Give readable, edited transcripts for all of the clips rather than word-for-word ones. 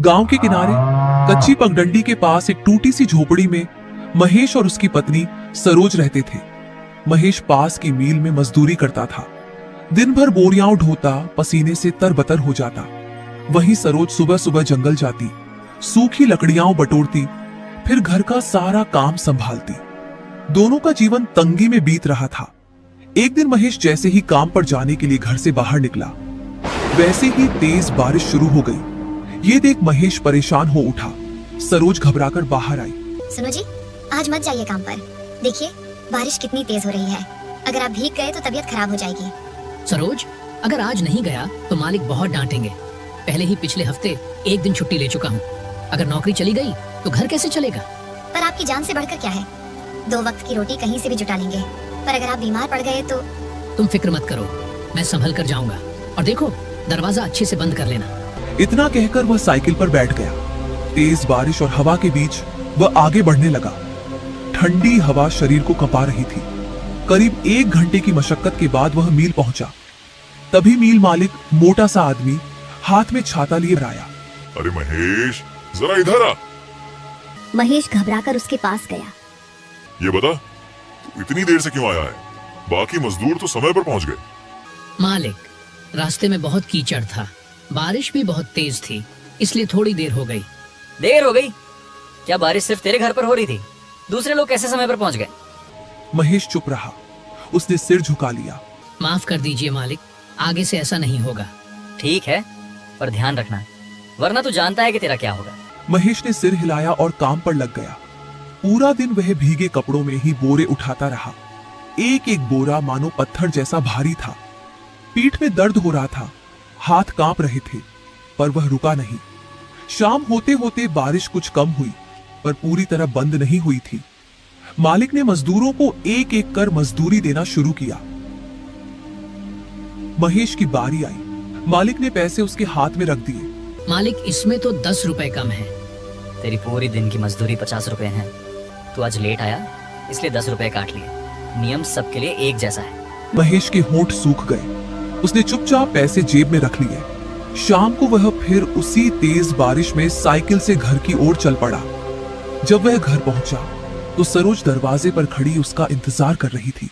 गांव के किनारे कच्ची पगडंडी के पास एक टूटी सी झोपड़ी में महेश और उसकी पत्नी सरोज रहते थे। महेश पास की मील में मजदूरी करता था। दिन भर बोरियां ढोता, पसीने से तरबतर हो जाता। वहीं सरोज सुबह सुबह जंगल जाती, सूखी लकड़ियां बटोरती, फिर घर का सारा काम संभालती। दोनों का जीवन तंगी में बीत रहा था। एक दिन महेश जैसे ही काम पर जाने के लिए घर से बाहर निकला, वैसे ही तेज बारिश शुरू हो गई। ये देख महेश परेशान हो उठा। सरोज घबराकर बाहर आई। सुनो जी, आज मत जाइए काम पर। देखिए बारिश कितनी तेज हो रही है। अगर आप भीग गए तो तबीयत खराब हो जाएगी। सरोज, अगर आज नहीं गया तो मालिक बहुत डांटेंगे। पहले ही पिछले हफ्ते एक दिन छुट्टी ले चुका हूँ। अगर नौकरी चली गई तो घर कैसे चलेगा? पर आपकी जान से बढ़कर क्या है। 2 वक्त की रोटी कहीं से भी जुटा लेंगे। पर अगर आप बीमार पड़ गए तो? तुम फिक्र मत करो, मैं संभल कर जाऊंगा। और देखो, दरवाजा अच्छे से बंद कर लेना। इतना कहकर वह साइकिल पर बैठ गया। तेज बारिश और हवा के बीच वह आगे बढ़ने लगा। ठंडी हवा शरीर को कंपा रही थी। करीब 1 घंटे की मशक्कत के बाद वह मील पहुंचा। तभी मील मालिक, मोटा सा आदमी, हाथ में छाता लिए आया। अरे महेश, जरा इधर आ। महेश घबराकर उसके पास गया। ये बता, तू इतनी देर से क्यों आया है? बाकी मजदूर तो समय पर पहुंच गए। मालिक, रास्ते में बहुत कीचड़ था, बारिश भी बहुत तेज थी, इसलिए थोड़ी देर हो गई। देर हो गई? क्या बारिश सिर्फ तेरे घर पर हो रही थी? दूसरे लोग कैसे समय पर पहुंच गए? महेश चुप रहा। उसने सिर झुका लिया। माफ कर दीजिए मालिक, आगे से ऐसा नहीं होगा। ठीक है, पर ध्यान रखना, वरना तू जानता है कि तेरा क्या होगा। महेश ने सिर हिलाया और काम पर लग गया। पूरा दिन वह भीगे कपड़ों में ही बोरे उठाता रहा। एक एक बोरा मानो पत्थर जैसा भारी था। पीठ में दर्द हो रहा था, हाथ कांप रहे थे, पर वह रुका नहीं। शाम होते होते बारिश कुछ कम हुई, पर पूरी तरह बंद नहीं हुई थी। मालिक ने मजदूरों को एक एक कर मजदूरी देना शुरू किया। महेश की बारी आई। मालिक ने पैसे उसके हाथ में रख दिए। मालिक, इसमें तो 10 रुपए कम है। तेरी पूरी दिन की मजदूरी 50 रुपए है। तू आज लेट आया, इसलिए 10 रुपए काट लिए। नियम सबके लिए एक जैसा है। महेश के होंठ सूख गए। उसने चुपचाप पैसे जेब में रख लिए। शाम को वह फिर उसी तेज बारिश में साइकिल से घर की ओर चल पड़ा। जब वह घर पहुंचा तो सरोज दरवाजे पर खड़ी उसका इंतजार कर रही थी।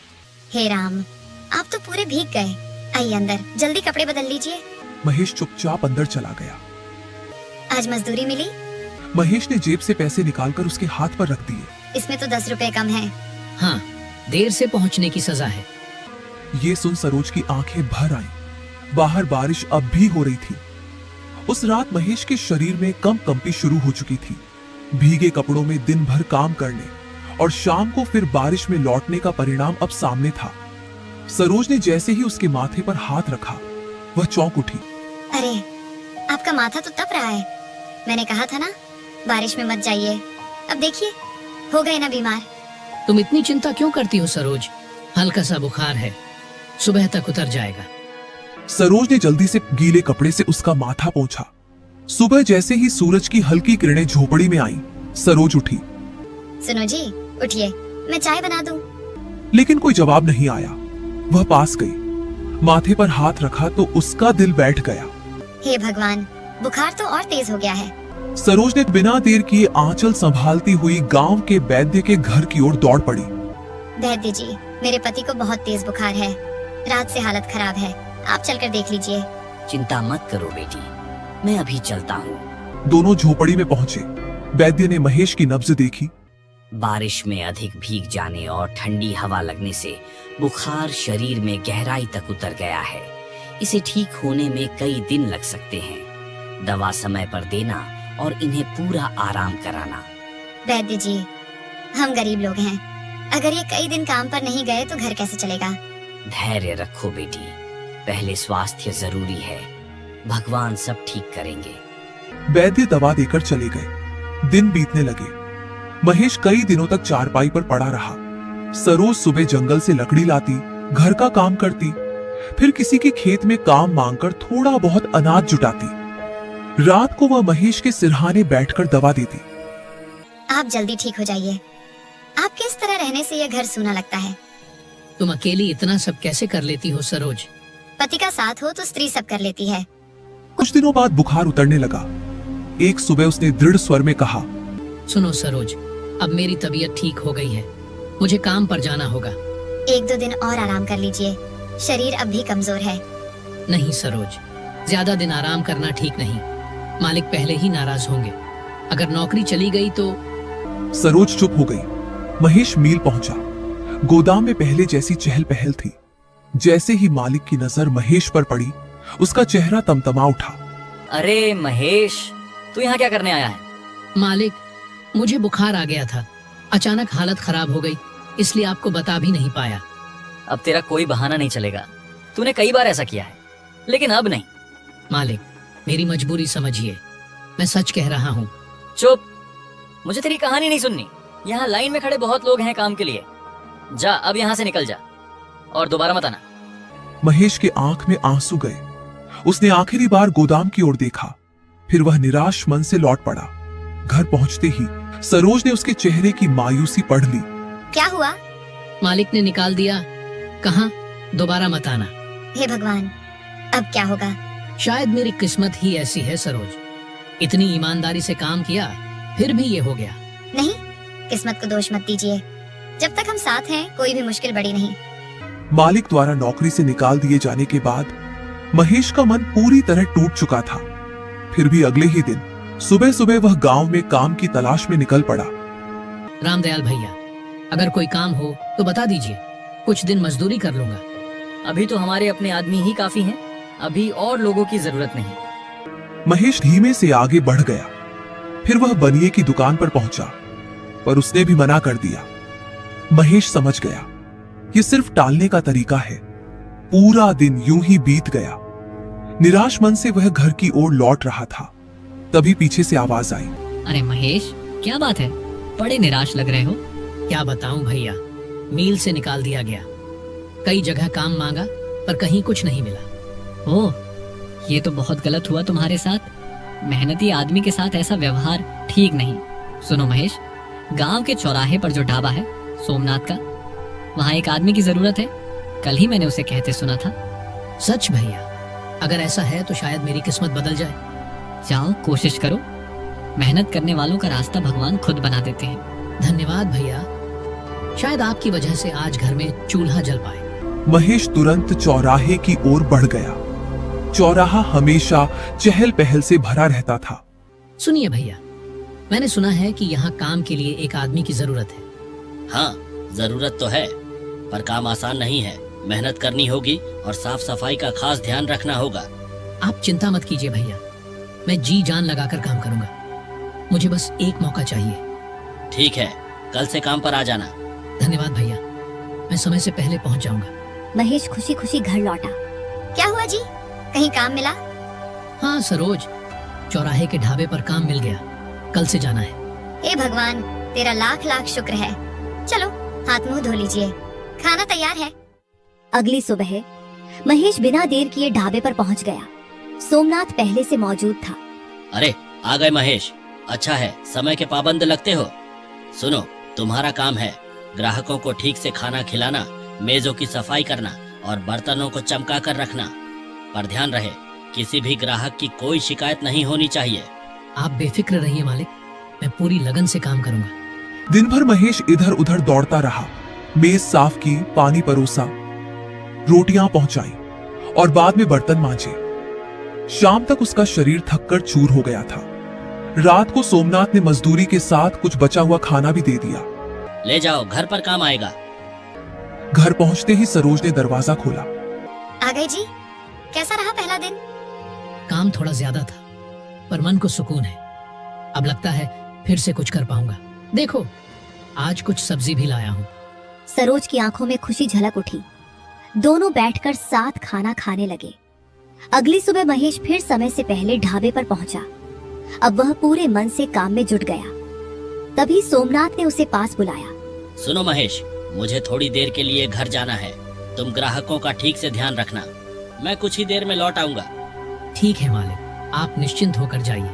हे राम, आप तो पूरे भीग गए। आइए अंदर, जल्दी कपड़े बदल लीजिए। महेश चुपचाप अंदर चला गया। आज मजदूरी मिली? महेश ने जेब से पैसे निकालकर उसके हाथ पर रख दिए। इसमें तो 10 रुपए कम है। हाँ, देर से पहुंचने की सजा है। ये सुन सरोज की आंखें भर आईं। बाहर बारिश अब भी हो रही थी। उस रात महेश के शरीर में कंपी शुरू हो चुकी थी। भीगे कपड़ों में दिन भर काम करने और शाम को फिर बारिश में लौटने का परिणाम अब सामने था। सरोज ने जैसे ही उसके माथे पर हाथ रखा, वह चौंक उठी। अरे, आपका माथा तो तप रहा है। मैंने कहा था ना, बारिश में मत जाइए। अब देखिए, हो गए ना बीमार। तुम इतनी चिंता क्यों करती हो सरोज? हल्का सा बुखार है, सुबह तक उतर जाएगा। सरोज ने जल्दी से गीले कपड़े से उसका माथा पोंछा। सुबह जैसे ही सूरज की हल्की किरणें झोपड़ी में आईं, सरोज उठी। सुनो जी, उठिए, मैं चाय बना दूं। लेकिन कोई जवाब नहीं आया। वह पास गई, माथे पर हाथ रखा तो उसका दिल बैठ गया। हे भगवान, बुखार तो और तेज हो गया है। सरोज ने बिना देर किए आंचल संभालती हुई गांव के वैद्य के घर की ओर दौड़ पड़ी। वैद्य जी, मेरे पति को बहुत तेज बुखार है। रात से हालत खराब है, आप चलकर देख लीजिए। चिंता मत करो बेटी, मैं अभी चलता हूँ। दोनों झोपड़ी में पहुंचे। वैद्य ने महेश की नब्ज देखी। बारिश में अधिक भीग जाने और ठंडी हवा लगने से बुखार शरीर में गहराई तक उतर गया है। इसे ठीक होने में कई दिन लग सकते हैं। दवा समय पर देना और इन्हें पूरा आराम कराना। वैद्य जी, हम गरीब लोग हैं। अगर ये कई दिन काम पर नहीं गए तो घर कैसे चलेगा? धैर्य रखो बेटी, पहले स्वास्थ्य जरूरी है। भगवान सब ठीक करेंगे। वैद्य दवा देकर चले गए। दिन बीतने लगे। महेश कई दिनों तक चारपाई पर पड़ा रहा। सरोज सुबह जंगल से लकड़ी लाती, घर का काम करती, फिर किसी के खेत में काम मांगकर थोड़ा बहुत अनाज जुटाती। रात को वह महेश के सिरहाने बैठकर दवा देती। आप जल्दी ठीक हो जाइए। आपके इस तरह रहने से यह घर सूना लगता है। तुम अकेली इतना सब कैसे कर लेती हो सरोज? पति का साथ हो तो स्त्री सब कर लेती है। कुछ दिनों बाद बुखार उतरने लगा। एक सुबह उसने दृढ़ स्वर में कहा, सुनो सरोज, अब मेरी तबीयत ठीक हो गई है, मुझे काम पर जाना होगा। 1-2 दिन और आराम कर लीजिए, शरीर अब भी कमजोर है। नहीं सरोज, ज्यादा दिन आराम करना ठीक नहीं, मालिक पहले ही नाराज होंगे। अगर नौकरी चली गई तो। सरोज चुप हो गई। महेश मील पहुंचा। गोदाम में पहले जैसी चहल पहल थी। जैसे ही मालिक की नजर महेश पर पड़ी, उसका चेहरा तमतमा उठा। अरे महेश, तू यहाँ क्या करने आया है? मालिक, मुझे बुखार आ गया था, अचानक हालत खराब हो गई, इसलिए आपको बता भी नहीं पाया। अब तेरा कोई बहाना नहीं चलेगा, तूने कई बार ऐसा किया है, लेकिन अब नहीं। मालिक, मेरी मजबूरी समझिए, मैं सच कह रहा हूँ। चुप, मुझे तेरी कहानी नहीं सुननी। यहाँ लाइन में खड़े बहुत लोग हैं काम के लिए। जा, अब यहाँ से निकल जा और दोबारा मत आना। महेश के आंख में आंसू गए। उसने आखिरी बार गोदाम की ओर देखा, फिर वह निराश मन से लौट पड़ा। घर पहुंचते ही सरोज ने उसके चेहरे की मायूसी पढ़ ली। क्या हुआ? मालिक ने निकाल दिया, कहा दोबारा मत आना। हे भगवान, अब क्या होगा? शायद मेरी किस्मत ही ऐसी है सरोज, इतनी ईमानदारी से काम किया, फिर भी ये हो गया। नहीं, किस्मत को दोष मत दीजिए। जब तक हम साथ हैं, कोई भी मुश्किल बड़ी नहीं। मालिक द्वारा नौकरी से निकाल दिए जाने के बाद महेश का मन पूरी तरह टूट चुका था। फिर भी अगले ही दिन सुबह सुबह वह गांव में काम की तलाश में निकल पड़ा। रामदयाल भैया, अगर कोई काम हो तो बता दीजिए, कुछ दिन मजदूरी कर लूंगा। अभी तो हमारे अपने आदमी ही काफी हैं, अभी और लोगों की जरूरत नहीं। महेश धीमे से आगे बढ़ गया। फिर वह बनिए की दुकान पर पहुंचा, पर उसने भी मना कर दिया। महेश समझ गया, ये सिर्फ टालने का तरीका है। पूरा दिन यूं ही बीत गया। निराश मन से वह घर की ओर लौट रहा था, तभी पीछे से आवाज आई। अरे महेश, क्या बात है, बड़े निराश लग रहे हो। क्या बताऊं भैया, मील से निकाल दिया गया। कई जगह काम मांगा, पर कहीं कुछ नहीं मिला। ओह, ये तो बहुत गलत हुआ तुम्हारे साथ। मेहनती आदमी के साथ ऐसा व्यवहार ठीक नहीं। सुनो महेश, गांव के चौराहे पर जो ढाबा है सोमनाथ का, वहाँ एक आदमी की जरूरत है। कल ही मैंने उसे कहते सुना था। सच भैया? अगर ऐसा है तो शायद मेरी किस्मत बदल जाए। जाओ, कोशिश करो। मेहनत करने वालों का रास्ता भगवान खुद बना देते हैं। धन्यवाद भैया, शायद आपकी वजह से आज घर में चूल्हा जल पाए। महेश तुरंत चौराहे की ओर बढ़ गया। चौराहा हमेशा चहल पहल से भरा रहता था। सुनिए भैया, मैंने सुना है कि यहाँ काम के लिए एक आदमी की जरूरत है। हाँ, जरूरत तो है, पर काम आसान नहीं है। मेहनत करनी होगी और साफ सफाई का खास ध्यान रखना होगा। आप चिंता मत कीजिए भैया, मैं जी जान लगाकर काम करूंगा। मुझे बस एक मौका चाहिए। ठीक है, कल से काम पर आ जाना। धन्यवाद भैया, मैं समय से पहले पहुंच जाऊंगा। महेश खुशी खुशी घर लौटा। क्या हुआ जी, कहीं काम मिला? हाँ सरोज, चौराहे के ढाबे पर काम मिल गया, कल से जाना है। हे भगवान, तेरा लाख लाख शुक्र है। चलो हाथ मुंह धो लीजिए, खाना तैयार है। अगली सुबह महेश बिना देर किए ढाबे पर पहुंच गया। सोमनाथ पहले से मौजूद था। अरे, आ गए महेश, अच्छा है, समय के पाबंद लगते हो। सुनो, तुम्हारा काम है ग्राहकों को ठीक से खाना खिलाना, मेजों की सफाई करना और बर्तनों को चमका कर रखना। पर ध्यान रहे, किसी भी ग्राहक की कोई शिकायत नहीं होनी चाहिए। आप बेफिक्र रहिए मालिक, मैं पूरी लगन से काम करूंगा। दिन भर महेश इधर उधर दौड़ता रहा। मेज साफ की, पानी परोसा, रोटियां पहुंचाई और बाद में बर्तन मांजे। शाम तक उसका शरीर थककर चूर हो गया था। रात को सोमनाथ ने मजदूरी के साथ कुछ बचा हुआ खाना भी दे दिया। ले जाओ, घर पर काम आएगा। घर पहुंचते ही सरोज ने दरवाजा खोला। आ गए जी, कैसा रहा पहला दिन? काम थोड़ा ज्यादा था, पर मन को सुकून है। अब लगता है फिर से कुछ कर पाऊंगा। देखो, आज कुछ सब्जी भी लाया हूँ। सरोज की आंखों में खुशी झलक उठी। दोनों बैठकर साथ खाना खाने लगे। अगली सुबह महेश फिर समय से पहले ढाबे पर पहुंचा। अब वह पूरे मन से काम में जुट गया। तभी सोमनाथ ने उसे पास बुलाया। सुनो महेश, मुझे थोड़ी देर के लिए घर जाना है। तुम ग्राहकों का ठीक से ध्यान रखना। मैं कुछ ही देर में लौट आऊंगा। ठीक है मालिक, आप निश्चिंत होकर जाइए,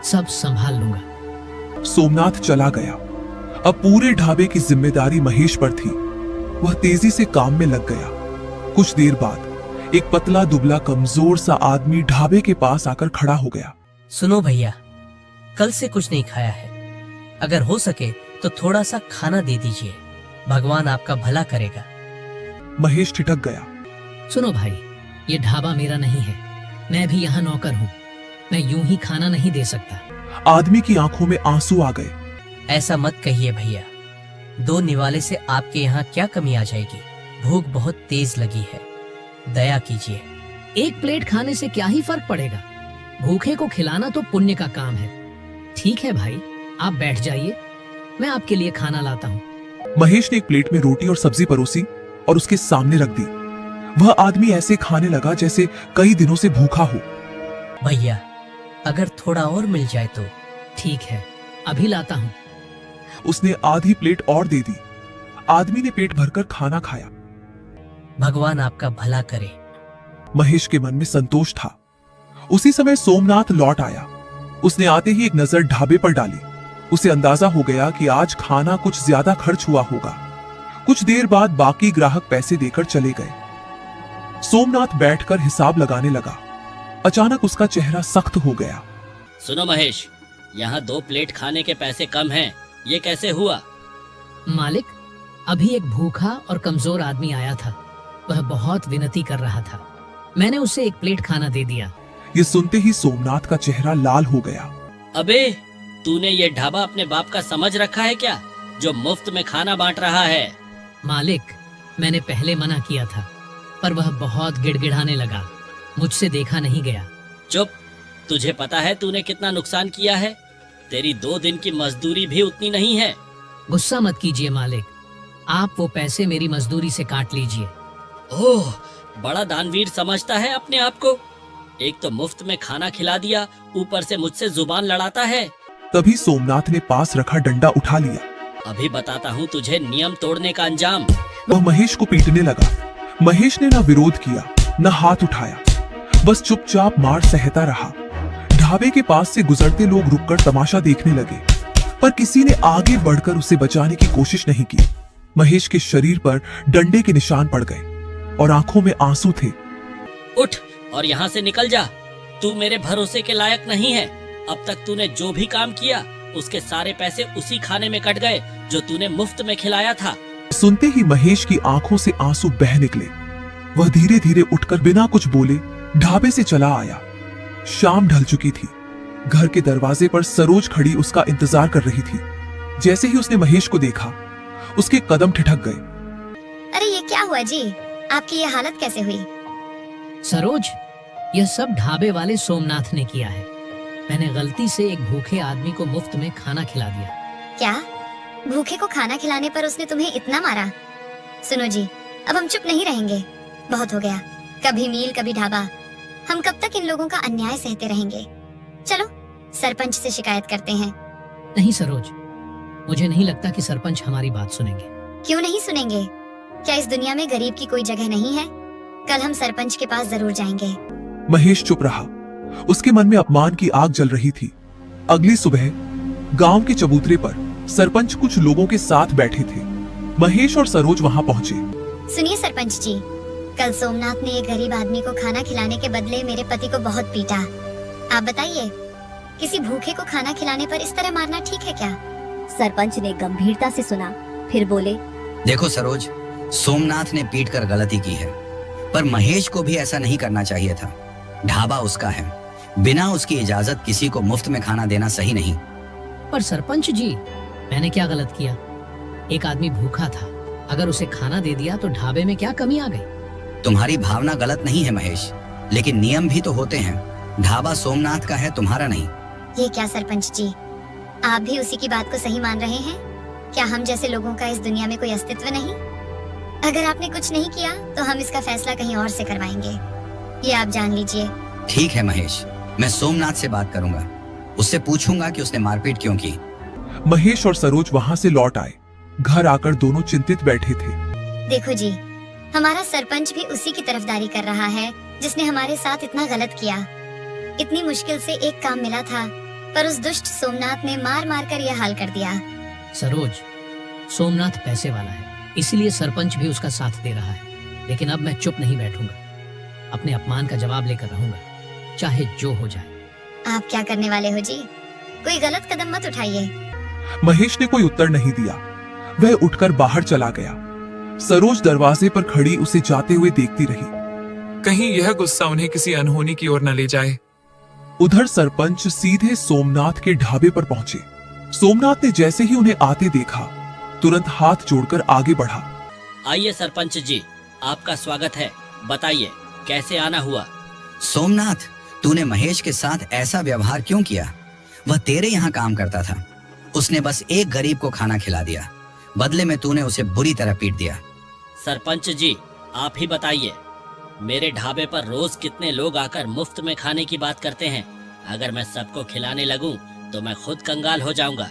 सब संभाल लूंगा। सोमनाथ चला गया। अब पूरे ढाबे की जिम्मेदारी महेश पर थी। वह तेजी से काम में लग गया। कुछ देर बाद एक पतला दुबला कमजोर सा आदमी ढाबे के पास आकर खड़ा हो गया। सुनो भैया, कल से कुछ नहीं खाया है। अगर हो सके तो थोड़ा सा खाना दे दीजिए, भगवान आपका भला करेगा। महेश ठिठक गया। सुनो भाई, ये ढाबा मेरा नहीं है, मैं भी यहाँ नौकर हूँ। मैं यूं ही खाना नहीं दे सकता। आदमी की आंखों में आंसू आ गए। ऐसा मत कहिए भैया, 2 निवाले से आपके यहाँ क्या कमी आ जाएगी? भूख बहुत तेज लगी है, दया कीजिए। एक प्लेट खाने से क्या ही फर्क पड़ेगा? भूखे को खिलाना तो पुण्य का काम है। ठीक है भाई, आप बैठ जाइए, मैं आपके लिए खाना लाता हूँ। महेश ने एक प्लेट में रोटी और सब्जी परोसी और उसके सामने रख दी। वह आदमी ऐसे खाने लगा जैसे कई दिनों से भूखा हो। भैया, अगर थोड़ा और मिल जाए तो। ठीक है, अभी लाता हूँ। उसने आधी प्लेट और दे दी। आदमी ने पेट भरकर खाना खाया। भगवान आपका भला करे। महेश के मन में संतोष था। उसी समय सोमनाथ लौट आया। उसने आते ही एक नजर ढाबे पर डाली। उसे अंदाजा हो गया कि आज खाना कुछ ज्यादा खर्च हुआ होगा। कुछ देर बाद बाकी ग्राहक पैसे देकर चले गए। सोमनाथ बैठकर हिसाब लगाने लगा। अचानक उसका चेहरा सख्त हो गया। सुनो महेश, यहाँ 2 प्लेट खाने के पैसे कम हैं, ये कैसे हुआ? मालिक, अभी एक भूखा और कमजोर आदमी आया था। वह बहुत विनती कर रहा था, मैंने उसे 1 प्लेट खाना दे दिया। ये सुनते ही सोमनाथ का चेहरा लाल हो गया। अबे, तूने ये ढाबा अपने बाप का समझ रखा है क्या, जो मुफ्त में खाना बांट रहा है? मालिक, मैंने पहले मना किया था, पर वह बहुत गिड़गिड़ाने लगा। मुझसे देखा नहीं गया। चुप, तुझे पता है तूने कितना नुकसान किया है? तेरी 2 दिन की मजदूरी भी उतनी नहीं है। गुस्सा मत कीजिए मालिक, आप वो पैसे मेरी मजदूरी से काट लीजिए। ओह, बड़ा दानवीर समझता है अपने आप को। एक तो मुफ्त में खाना खिला दिया, ऊपर से मुझसे जुबान लड़ाता है। तभी सोमनाथ ने पास रखा डंडा उठा लिया। अभी बताता हूँ तुझे नियम तोड़ने का अंजाम। वह महेश को पीटने लगा। महेश ने ना विरोध किया, न हाथ उठाया, बस चुपचाप मार सहता रहा। ढाबे के पास से गुजरते लोग रुककर तमाशा देखने लगे, पर किसी ने आगे बढ़कर उसे बचाने की कोशिश नहीं की। महेश के शरीर पर डंडे के निशान पड़ गए और आंखों में आंसू थे। उठ और यहाँ से निकल जा। तू मेरे भरोसे के लायक नहीं है। अब तक तूने जो भी काम किया, उसके सारे पैसे उसी खाने में कट गए जो तूने मुफ्त में खिलाया था। सुनते ही महेश की आंखों से आंसू बह निकले। वह धीरे धीरे उठकर बिना कुछ बोले ढाबे से चला आया। शाम ढल चुकी थी। घर के दरवाजे पर सरोज खड़ी उसका इंतजार कर रही थी। जैसे ही उसने महेश को देखा, उसके कदम ठिठक गए। अरे ये क्या हुआ जी? आपकी ये हालत कैसे हुई? सरोज, यह सब ढाबे वाले सोमनाथ ने किया है। मैंने गलती से एक भूखे आदमी को मुफ्त में खाना खिला दिया। क्या? भूखे को खाना खिलाने पर उसने तुम्हें इतना मारा? सुनो जी, अब हम चुप नहीं रहेंगे। बहुत हो गया, कभी मील कभी ढाबा। हम कब तक इन लोगों का अन्याय सहते रहेंगे? चलो सरपंच से शिकायत करते हैं। नहीं सरोज, मुझे नहीं लगता कि सरपंच हमारी बात सुनेंगे। क्यों नहीं सुनेंगे? क्या इस दुनिया में गरीब की कोई जगह नहीं है? कल हम सरपंच के पास जरूर जाएंगे। महेश चुप रहा। उसके मन में अपमान की आग जल रही थी। अगली सुबह गांव के चबूतरे पर सरपंच कुछ लोगों के साथ बैठे थे। महेश और सरोज वहां पहुंचे। सुनिए सरपंच जी, कल सोमनाथ ने एक गरीब आदमी को खाना खिलाने के बदले मेरे पति को बहुत पीटा। आप बताइए, किसी भूखे को खाना खिलाने पर इस तरह मारना ठीक है क्या? सरपंच ने गंभीरता से सुना, फिर बोले, देखो सरोज, सोमनाथ ने पीट कर गलती की है, पर महेश को भी ऐसा नहीं करना चाहिए था। ढाबा उसका है, बिना उसकी इजाजत किसी को मुफ्त में खाना देना सही नहीं। पर सरपंच जी, मैंने क्या गलत किया? एक आदमी भूखा था, अगर उसे खाना दे दिया तो ढाबे में क्या कमी आ गई? तुम्हारी भावना गलत नहीं है महेश, लेकिन नियम भी तो होते हैं। ढाबा सोमनाथ का है, तुम्हारा नहीं। ये क्या सरपंच जी, आप भी उसी की बात को सही मान रहे हैं? क्या हम जैसे लोगों का इस दुनिया में कोई अस्तित्व नहीं? अगर आपने कुछ नहीं किया तो हम इसका फैसला कहीं और से करवाएंगे, ये आप जान लीजिए। ठीक है महेश, मैं सोमनाथ से बात करूंगा, उससे पूछूंगा कि उसने मारपीट क्यों की। महेश और सरोज वहां से लौट आए। घर आकर दोनों चिंतित बैठे थे। देखो जी, हमारा सरपंच भी उसी की तरफदारी कर रहा है जिसने हमारे साथ इतना गलत किया। इतनी मुश्किल से एक काम मिला था, पर उस दुष्ट सोमनाथ ने मार मार कर यह हाल कर दिया। सरोज, सोमनाथ पैसे वाला है, इसीलिए सरपंच भी उसका साथ दे रहा है। लेकिन अब मैं चुप नहीं बैठूंगा, अपने अपमान का जवाब लेकर रहूंगा, चाहे जो हो जाए। आप क्या करने वाले हो जी? कोई गलत कदम मत उठाइए। महेश ने कोई उत्तर नहीं दिया। वह उठकर बाहर चला गया। सरोज दरवाजे पर खड़ी उसे जाते हुए देखती रही। कहीं यह गुस्सा उन्हें किसी अनहोनी की ओर न ले जाए। उधर सरपंच सीधे सोमनाथ के ढाबे पर पहुंचे। सोमनाथ ने जैसे ही उन्हें आते देखा, तुरंत हाथ जोड़कर आगे बढ़ा। आइए सरपंच जी, आपका स्वागत है। बताइए कैसे आना हुआ? सोमनाथ, तूने महेश के साथ ऐसा व्यवहार क्यों किया? वह तेरे यहाँ काम करता था। उसने बस एक गरीब को खाना खिला दिया, बदले में तूने उसे बुरी तरह पीट दिया। सरपंच जी, आप ही बताइए, मेरे ढाबे पर रोज कितने लोग आकर मुफ्त में खाने की बात करते हैं। अगर मैं सबको खिलाने लगूं तो मैं खुद कंगाल हो जाऊंगा।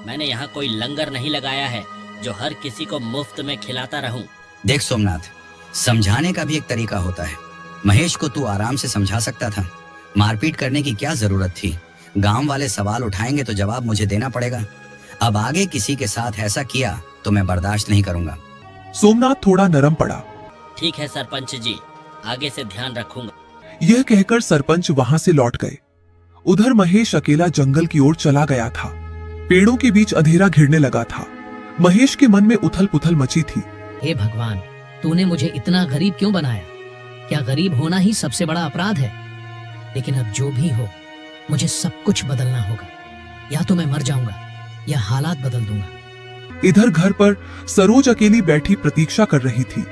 मैंने यहाँ कोई लंगर नहीं लगाया है जो हर किसी को मुफ्त में खिलाता रहूं। देख सोमनाथ, समझाने का भी एक तरीका होता है। महेश को तू आराम से समझा सकता था। मारपीट करने की क्या जरूरत थी? गांव वाले सवाल उठाएंगे तो जवाब मुझे देना पड़ेगा। अब आगे किसी के साथ ऐसा किया तो मैं बर्दाश्त नहीं करूंगा। सोमनाथ थोड़ा नरम पड़ा। ठीक है सरपंच जी, आगे से ध्यान रखूंगा। यह कहकर सरपंच वहां से लौट गए। उधर महेश अकेला जंगल की ओर चला गया था। पेड़ों के बीच अंधेरा घिरने लगा था। महेश के मन में उथल पुथल मची थी। हे भगवान, तूने मुझे इतना गरीब क्यों बनाया? क्या गरीब होना ही सबसे बड़ा अपराध है? लेकिन अब जो भी हो, मुझे सब कुछ बदलना होगा। या तो मैं मर जाऊंगा या हालात बदल दूंगा। इधर घर पर सरोज अकेली बैठी प्रतीक्षा कर रही थी।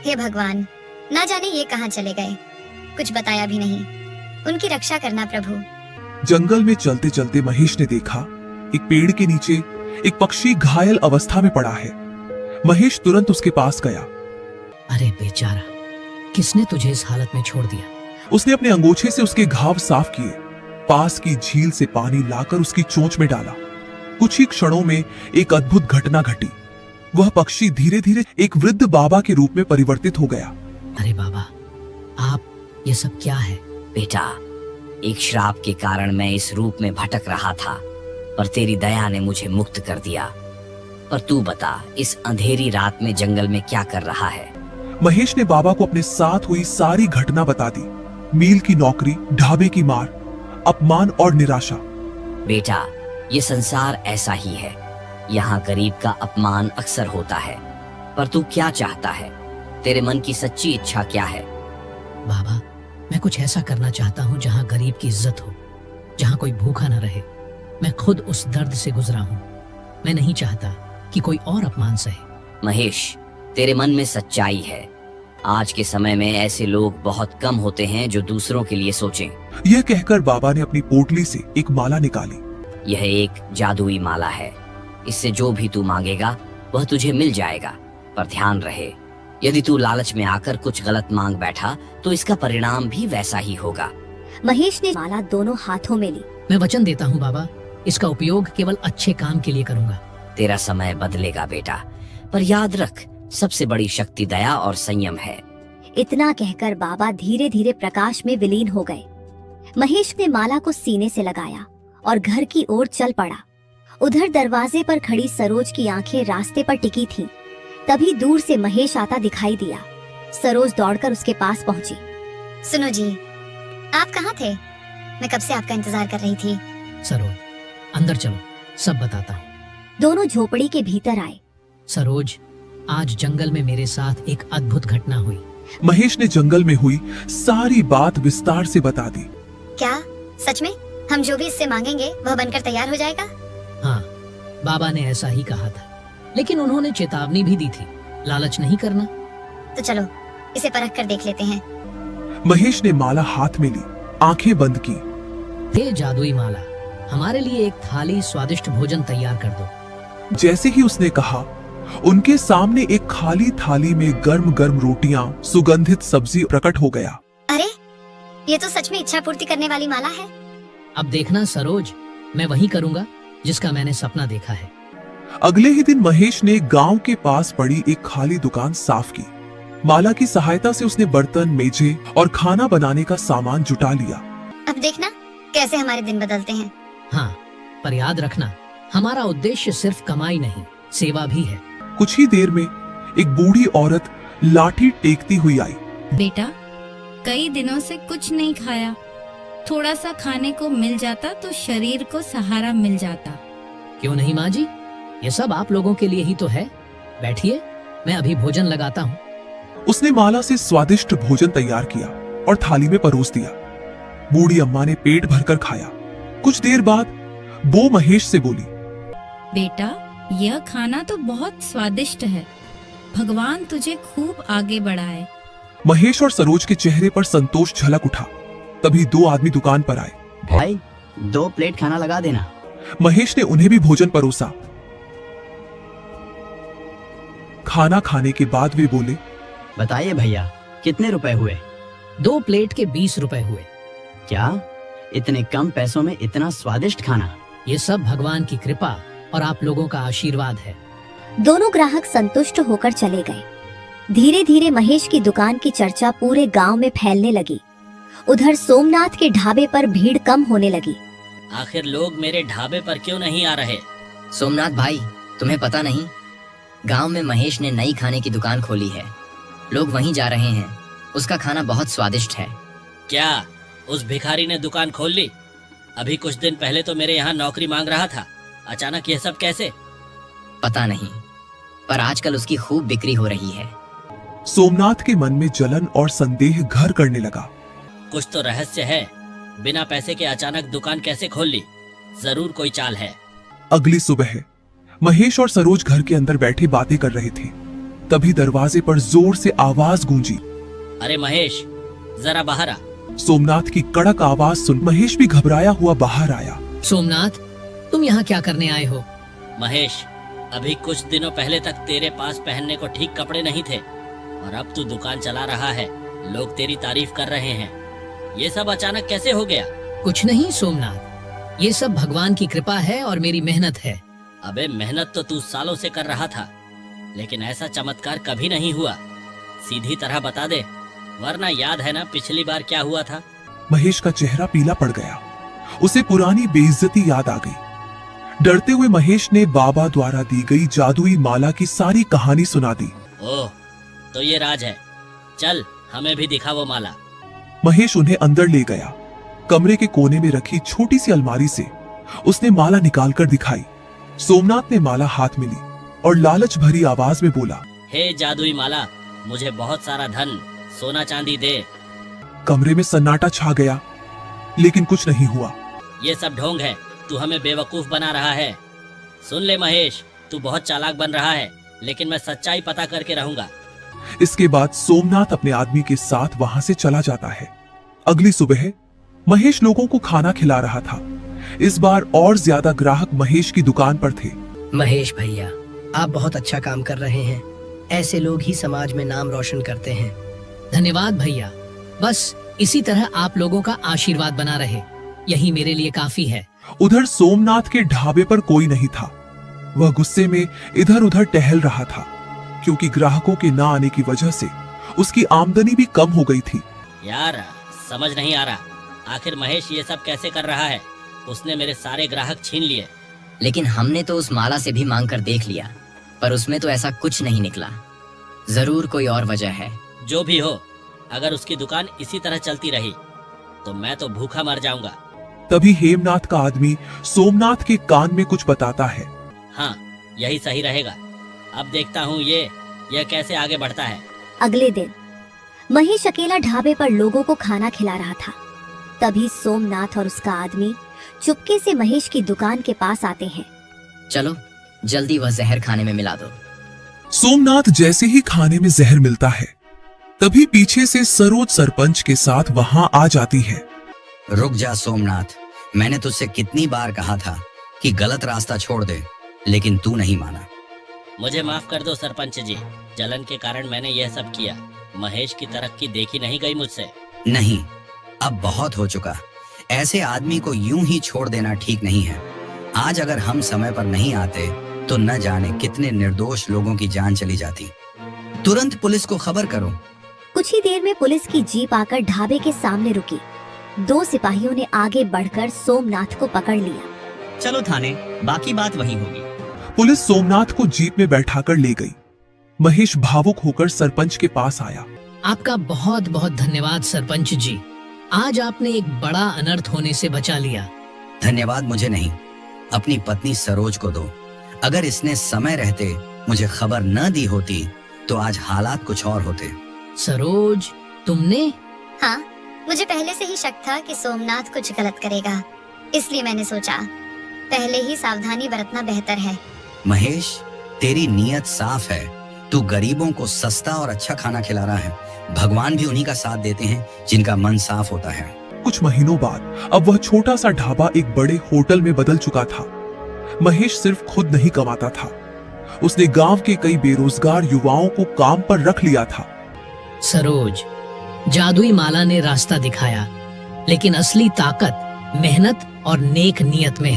हे भगवान, ना जाने ये कहाँ चले गए, कुछ बताया भी नहीं। उनकी रक्षा करना प्रभु। जंगल में चलते चलते महेश ने देखा, एक पेड़ के नीचे एक पक्षी घायल अवस्था में पड़ा है। महेश तुरंत उसके पास गया। अरे बेचारा, किसने तुझे इस हालत में छोड़ दिया? उसने अपने अंगोछे से उसके घाव साफ किए। पास की झील से पानी लाकर उसकी चोंच में डाला। कुछ ही क्षणों में एक अद्भुत घटना घटी। वह पक्षी धीरे धीरे एक वृद्ध बाबा के रूप में परिवर्तित हो गया। अरे बाबा, आप ये सब क्या है? बेटा, एक श्राप के कारण मैं इस रूप में भटक रहा था, पर तेरी दया ने मुझे मुक्त कर दिया। पर तू बता, इस अंधेरी रात में जंगल में क्या कर रहा है? महेश ने बाबा को अपने साथ हुई सारी घटना बता दी। मील की नौकरी, ढाबे की मार, अपमान और निराशा। बेटा, ये संसार ऐसा ही है। यहाँ गरीब का अपमान अक्सर होता है। पर तू क्या चाहता है? तेरे मन की सच्ची इच्छा क्या है? बाबा, मैं कुछ ऐसा करना चाहता हूँ जहाँ गरीब की इज्जत हो, जहाँ कोई भूखा न रहे। मैं खुद उस दर्द से गुजरा हूँ। मैं नहीं चाहता कि कोई और अपमान सहे। महेश, तेरे मन में सच्चाई है। आज के समय में ऐसे लोग बहुत कम होते हैं जो दूसरों के लिए सोचें। यह कहकर बाबा ने अपनी पोटली से एक माला निकाली। यह एक जादुई माला है। इससे जो भी तू मांगेगा वह तुझे मिल जाएगा। पर ध्यान रहे, यदि तू लालच में आकर कुछ गलत मांग बैठा तो इसका परिणाम भी वैसा ही होगा। महेश ने माला दोनों हाथों में ली। मैं वचन देता हूँ बाबा, इसका उपयोग केवल अच्छे काम के लिए करूंगा। तेरा समय बदलेगा बेटा, पर याद रख, सबसे बड़ी शक्ति दया और संयम है। इतना कहकर बाबा धीरे धीरे प्रकाश में विलीन हो गए। महेश ने माला को सीने से लगाया और घर की ओर चल पड़ा। उधर दरवाजे पर खड़ी सरोज की आंखें रास्ते पर टिकी थीं। तभी दूर से महेश आता दिखाई दिया। सरोज दौड़कर उसके पास पहुंची। सुनो जी, आप कहाँ थे? मैं कब से आपका इंतजार कर रही थी। सरोज, अंदर चलो, सब बताता हूँ। दोनों झोपड़ी के भीतर आए। सरोज, आज जंगल में मेरे साथ एक अद्भुत घटना हुई। महेश ने जंगल में हुई सारी बात विस्तार से बता दी। क्या सच में? हम जो भी इससे मांगेंगे वह बनकर तैयार हो जाएगा? हाँ, बाबा ने ऐसा ही कहा था, लेकिन उन्होंने चेतावनी भी दी थी, लालच नहीं करना। तो चलो इसे परख कर देख लेते हैं। महेश ने माला हाथ में ली, आंखें बंद की। हे जादुई माला, हमारे लिए एक थाली स्वादिष्ट भोजन तैयार कर दो। जैसे ही उसने कहा, उनके सामने एक खाली थाली में गर्म गर्म रोटियां, सुगंधित सब्जी प्रकट हो गया। अरे, ये तो सच में इच्छा पूर्ति करने वाली माला है। अब देखना सरोज, मैं वही करूंगा जिसका मैंने सपना देखा है। अगले ही दिन महेश ने गांव के पास पड़ी एक खाली दुकान साफ की। माला की सहायता से उसने बर्तन, मेजे और खाना बनाने का सामान जुटा लिया। अब देखना कैसे हमारे दिन बदलते हैं। हाँ, पर याद रखना, हमारा उद्देश्य सिर्फ कमाई नहीं, सेवा भी है। कुछ ही देर में एक बूढ़ी औरत लाठी टेकती हुई आई। बेटा, कई दिनों से कुछ नहीं खाया, थोड़ा सा खाने को मिल जाता तो शरीर को सहारा मिल जाता। क्यों नहीं माँ जी, ये सब आप लोगों के लिए ही तो है। बैठिए, मैं अभी भोजन लगाता हूँ। उसने माला से स्वादिष्ट भोजन तैयार किया और थाली में परोस दिया। बूढ़ी अम्मा ने पेट भरकर खाया। कुछ देर बाद वो महेश से बोली, बेटा, यह खाना तो बहुत स्वादिष्ट है। भगवान तुझे खूब आगे बढ़ाए। महेश और सरोज के चेहरे पर संतोष झलक उठा। तभी दो आदमी दुकान पर आए। भाई 2 प्लेट खाना लगा देना। महेश ने उन्हें भी भोजन परोसा। खाना खाने के बाद वे बोले, बताइए भैया, कितने रुपए हुए? 2 प्लेट के 20 रुपए हुए। क्या इतने कम पैसों में इतना स्वादिष्ट खाना? ये सब भगवान की कृपा और आप लोगों का आशीर्वाद है। दोनों ग्राहक संतुष्ट होकर चले गए। धीरे धीरे महेश की दुकान की चर्चा पूरे गांव में फैलने लगी। उधर सोमनाथ के ढाबे पर भीड़ कम होने लगी। आखिर लोग मेरे ढाबे पर क्यों नहीं आ रहे? सोमनाथ भाई, तुम्हें पता नहीं, गांव में महेश ने नई खाने की दुकान खोली है। लोग वहीं जा रहे हैं। उसका खाना बहुत स्वादिष्ट है। क्या उस भिखारी ने दुकान खोल ली? अभी कुछ दिन पहले तो मेरे यहाँ नौकरी मांग रहा था। अचानक यह सब कैसे? पता नहीं, पर आजकल उसकी खूब बिक्री हो रही है। सोमनाथ के मन में जलन और संदेह घर करने लगा। कुछ तो रहस्य है। बिना पैसे के अचानक दुकान कैसे खोल ली? जरूर कोई चाल है। अगली सुबह महेश और सरोज घर के अंदर बैठे बातें कर रहे थे। तभी दरवाजे पर जोर से आवाज गूंजी। अरे महेश, जरा बाहर आ। सोमनाथ की कड़क आवाज सुन महेश भी घबराया हुआ बाहर आया। सोमनाथ, तुम यहाँ क्या करने आए हो? महेश, अभी कुछ दिनों पहले तक तेरे पास पहनने को ठीक कपड़े नहीं थे और अब तू दुकान चला रहा है। लोग तेरी तारीफ कर रहे हैं। ये सब अचानक कैसे हो गया? कुछ नहीं सोमनाथ, ये सब भगवान की कृपा है और मेरी मेहनत है। अबे मेहनत तो तू सालों से कर रहा था, लेकिन ऐसा चमत्कार कभी नहीं हुआ। सीधी तरह बता दे, वरना याद है ना पिछली बार क्या हुआ था? महेश का चेहरा पीला पड़ गया। उसे पुरानी बेइज्जती याद आ गई। डरते हुए महेश ने बाबा द्वारा दी गई जादुई माला की सारी कहानी सुना दी। ओह, तो ये राज है। चल, हमें भी दिखा वो माला। महेश उन्हें अंदर ले गया। कमरे के कोने में रखी छोटी सी अलमारी से उसने माला निकालकर दिखाई। सोमनाथ ने माला हाथ में ली और लालच भरी आवाज में बोला, हे जादुई माला, मुझे बहुत सारा धन, सोना चांदी दे। कमरे में सन्नाटा छा गया, लेकिन कुछ नहीं हुआ। ये सब ढोंग है। तू हमें बेवकूफ बना रहा है। सुन ले महेश, तू बहुत चालाक बन रहा है, लेकिन मैं सच्चाई पता करके रहूंगा। इसके बाद सोमनाथ अपने आदमी के साथ वहां से चला जाता है। अगली सुबह महेश लोगों को खाना खिला रहा था। इस बार और ज्यादा ग्राहक महेश की दुकान पर थे। महेश भैया, आप बहुत अच्छा काम कर रहे हैं। ऐसे लोग ही समाज में नाम रोशन करते हैं। धन्यवाद भैया। बस इसी तरह आप लोगों का आशीर्वाद बना रहे, यही मेरे लिए काफी है। उधर सोमनाथ के ढाबे पर कोई नहीं था। वह गुस्से में इधर उधर टहल रहा था, क्योंकि ग्राहकों के ना आने की वजह से उसकी आमदनी भी कम हो गई थी। यार, समझ नहीं आ रहा, आखिर महेश ये सब कैसे कर रहा है? उसने मेरे सारे ग्राहक छीन लिए। लेकिन हमने तो उस माला से भी मांग कर देख लिया, पर उसमें तो ऐसा कुछ नहीं निकला। जरूर कोई और वजह है। जो भी हो, अगर उसकी दुकान इसी तरह चलती रही तो मैं तो भूखा मर जाऊंगा। तभी हेमनाथ का आदमी सोमनाथ के कान में कुछ बताता है। हाँ, यही सही रहेगा। अब देखता हूँ यह कैसे आगे बढ़ता है। अगले दिन महेश अकेला ढाबे पर लोगों को खाना खिला रहा था। तभी सोमनाथ और उसका आदमी चुपके से महेश की दुकान के पास आते हैं। चलो जल्दी वह जहर खाने में मिला दो। सोमनाथ जैसे ही खाने में जहर मिलता है, तभी पीछे से सरोज सरपंच के साथ वहां आ जाती है। रुक जा सोमनाथ, मैंने तुझसे कितनी बार कहा था कि गलत रास्ता छोड़ दे, लेकिन तू नहीं माना। मुझे माफ कर दो सरपंच जी, जलन के कारण मैंने यह सब किया। महेश की तरक्की देखी नहीं गई मुझसे। नहीं, अब बहुत हो चुका। ऐसे आदमी को यूं ही छोड़ देना ठीक नहीं है। आज अगर हम समय पर नहीं आते तो न जाने कितने निर्दोष लोगों की जान चली जाती। तुरंत पुलिस को खबर करो। कुछ ही देर में पुलिस की जीप आकर ढाबे के सामने रुकी। 2 सिपाहियों ने आगे बढ़कर सोमनाथ को पकड़ लिया। चलो थाने, बाकी बात वही होगी। पुलिस सोमनाथ को जीप में बैठाकर ले गई। महेश भावुक होकर सरपंच के पास आया। आपका बहुत बहुत धन्यवाद सरपंच जी। आज आपने एक बड़ा अनर्थ होने से बचा लिया। धन्यवाद मुझे नहीं, अपनी पत्नी सरोज को दो। अगर इसने समय रहते मुझे खबर न दी होती तो आज हालात कुछ और होते। सरोज, तुमने? हाँ, मुझे पहले से ही शक था कि सोमनाथ कुछ गलत करेगा, इसलिए मैंने सोचा पहले ही सावधानी बरतना बेहतर है। महेश, तेरी नीयत साफ है। तू गरीबों को सस्ता और अच्छा खाना खिला रहा है। भगवान भी उन्हीं का साथ देते हैं जिनका मन साफ होता है। कुछ महीनों बाद अब वह छोटा सा ढाबा एक बड़े होटल में बदल चुका था। महेश सिर्फ खुद नहीं कमाता था, उसने गांव के कई बेरोजगार युवाओं को काम पर रख लिया था। सरोज, जादुई माला ने रास्ता दिखाया, लेकिन असली ताकत मेहनत और नेक नियत में है।